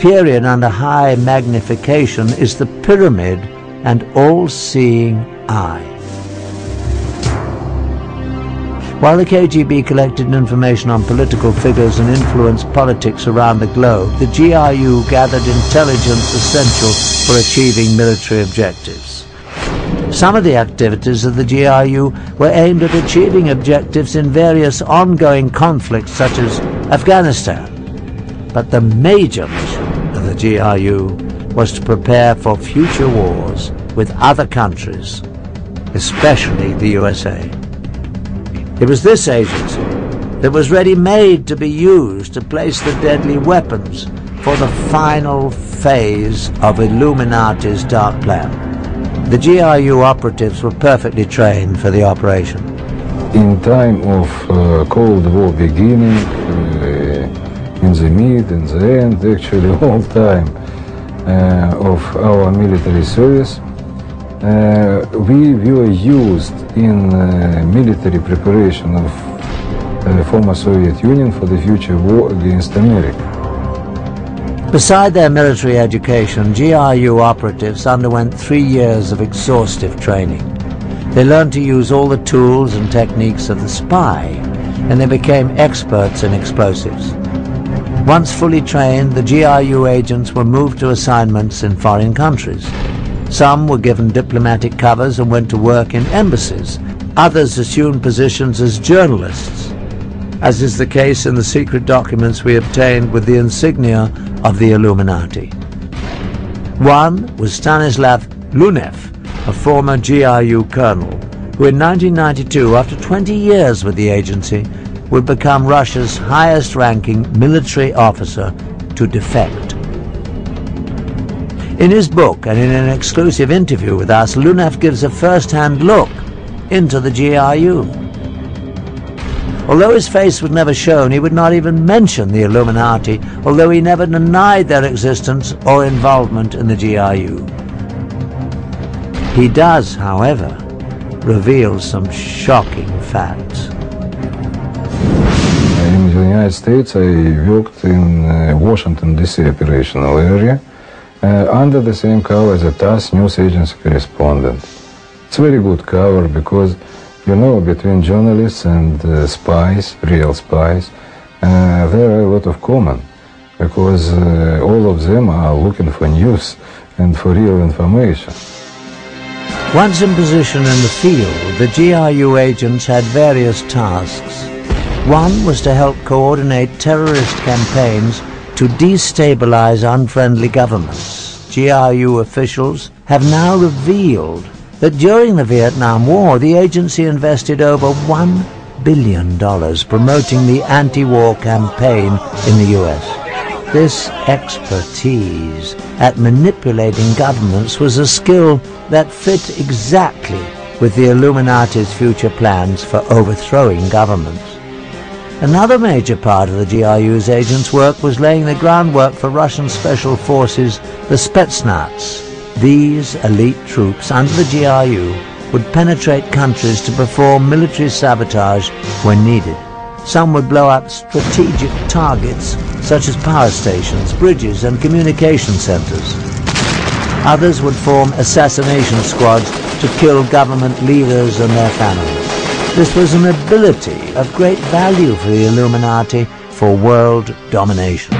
period under high magnification is the pyramid and all-seeing eye. While the KGB collected information on political figures and influenced politics around the globe, the GRU gathered intelligence essential for achieving military objectives. Some of the activities of the GRU were aimed at achieving objectives in various ongoing conflicts such as Afghanistan. But the major mission of the GRU was to prepare for future wars with other countries, especially the USA. It was this agency that was ready-made to be used to place the deadly weapons for the final phase of Illuminati's dark plan. The GRU operatives were perfectly trained for the operation. In time of Cold War beginning, in the mid, in the end, actually all time of our military service, we were used in military preparation of former Soviet Union for the future war against America. Beside their military education, GRU operatives underwent 3 years of exhaustive training. They learned to use all the tools and techniques of the spy, and they became experts in explosives. Once fully trained, the GRU agents were moved to assignments in foreign countries. Some were given diplomatic covers and went to work in embassies. Others assumed positions as journalists, as is the case in the secret documents we obtained with the insignia of the Illuminati. One was Stanislav Lunev, a former GRU colonel, who in 1992, after 20 years with the agency, would become Russia's highest-ranking military officer to defect. In his book and in an exclusive interview with us, Lunev gives a first-hand look into the GRU. Although his face was never shown, he would not even mention the Illuminati, although he never denied their existence or involvement in the GRU. He does, however, reveal some shocking facts. In the United States, I worked in Washington, D.C. operational area, under the same cover as a TASS news agency correspondent. It's a very good cover because, you know, between journalists and spies, real spies, there are a lot of common, because all of them are looking for news and for real information. Once in position in the field, the GRU agents had various tasks. One was to help coordinate terrorist campaigns to destabilize unfriendly governments. GRU officials have now revealed that during the Vietnam War, the agency invested over $1 billion promoting the anti-war campaign in the US. This expertise at manipulating governments was a skill that fit exactly with the Illuminati's future plans for overthrowing governments. Another major part of the GRU's agents' work was laying the groundwork for Russian special forces, the Spetsnaz. These elite troops under the GRU would penetrate countries to perform military sabotage when needed. Some would blow up strategic targets such as power stations, bridges and communication centers. Others would form assassination squads to kill government leaders and their families. This was an ability of great value for the Illuminati for world domination.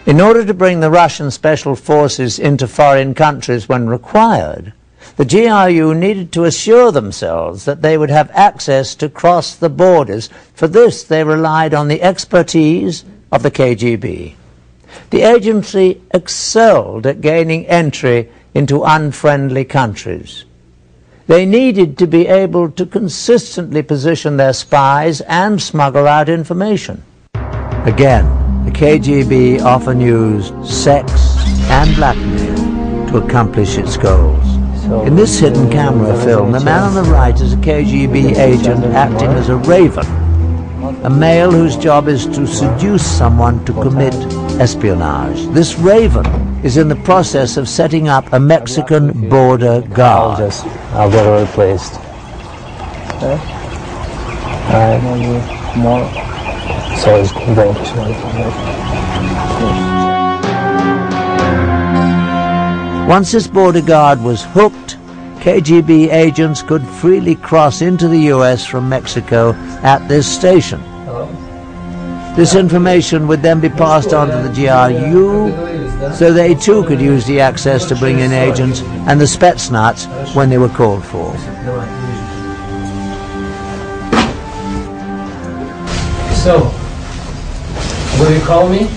In order to bring the Russian special forces into foreign countries when required, the GRU needed to assure themselves that they would have access to cross the borders. For this, they relied on the expertise of the KGB. The agency excelled at gaining entry into unfriendly countries. They needed to be able to consistently position their spies and smuggle out information. Again, the KGB often used sex and blackmail to accomplish its goals. In this hidden camera film, the man on the right is a KGB agent acting as a raven, a male whose job is to seduce someone to commit espionage. This raven is in the process of setting up a Mexican border guard. I'll get it replaced. Okay. All right. Maybe more. そうですね、ぼーっとしないとね。Once this border guard was hooked, KGB agents could freely cross into the US from Mexico at this station. This information would then be passed on to the GRU, so they too could use the access to bring in agents and the Spetsnaz when they were called for. So, will you call me?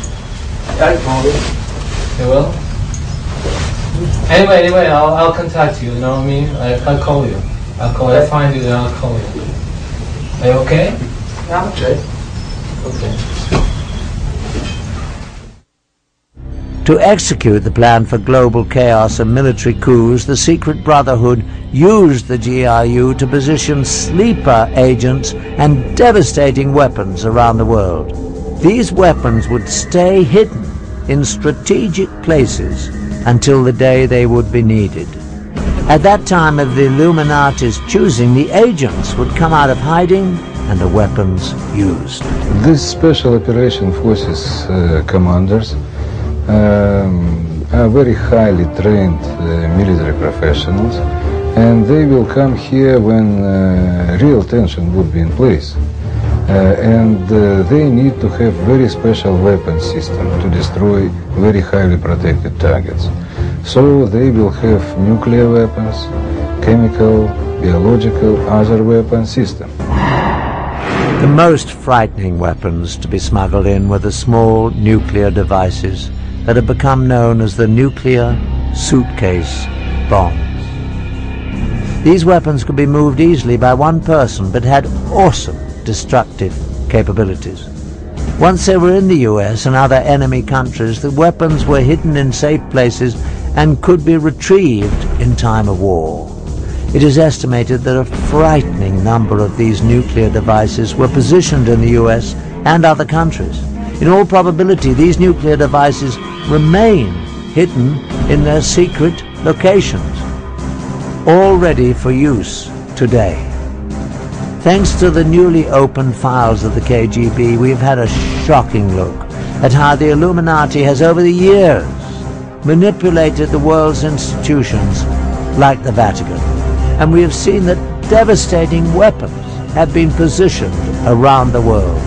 I'll call you. You will? Anyway, I'll contact you, you know what I mean? I'll call you. I'll find you and I'll call you. Are you okay? Yeah, I'm okay. Okay. To execute the plan for global chaos and military coups, the secret brotherhood used the GRU to position sleeper agents and devastating weapons around the world. These weapons would stay hidden in strategic places until the day they would be needed. At that time of the Illuminati's choosing, the agents would come out of hiding and the weapons used. These special operation forces commanders are very highly trained military professionals, and they will come here when real tension would be in place. They need to have very special weapon system to destroy very highly protected targets. So they will have nuclear weapons, chemical, biological, other weapon system. The most frightening weapons to be smuggled in were the small nuclear devices that have become known as the nuclear suitcase bombs. These weapons could be moved easily by one person, but had awesome destructive capabilities. Once they were in the US and other enemy countries, the weapons were hidden in safe places and could be retrieved in time of war. It is estimated that a frightening number of these nuclear devices were positioned in the US and other countries. In all probability, these nuclear devices remain hidden in their secret locations, all ready for use today. Thanks to the newly opened files of the KGB, we've had a shocking look at how the Illuminati has over the years manipulated the world's institutions like the Vatican. And we have seen that devastating weapons have been positioned around the world.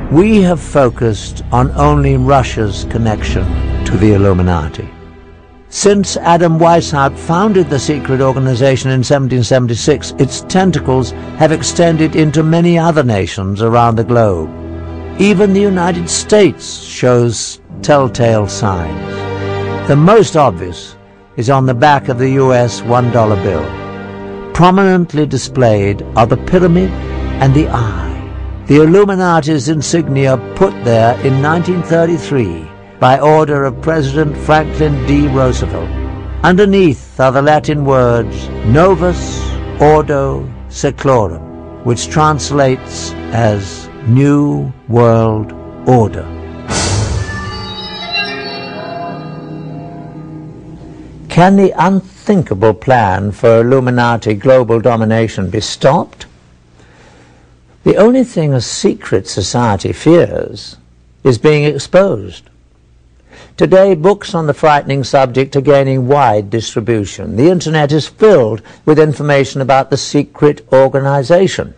We have focused on only Russia's connection to the Illuminati. Since Adam Weishaupt founded the secret organization in 1776, its tentacles have extended into many other nations around the globe. Even the United States shows telltale signs. The most obvious is on the back of the US $1 bill. Prominently displayed are the pyramid and the eye, the Illuminati's insignia put there in 1933 by order of President Franklin D. Roosevelt. Underneath are the Latin words Novus Ordo Seclorum, which translates as New World Order. Can the unthinkable plan for Illuminati global domination be stopped? The only thing a secret society fears is being exposed. Today, books on the frightening subject are gaining wide distribution. The internet is filled with information about the secret organization.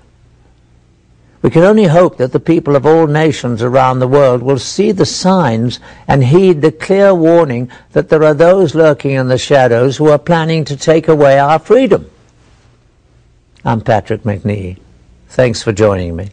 We can only hope that the people of all nations around the world will see the signs and heed the clear warning that there are those lurking in the shadows who are planning to take away our freedom. I'm Patrick McNee. Thanks for joining me.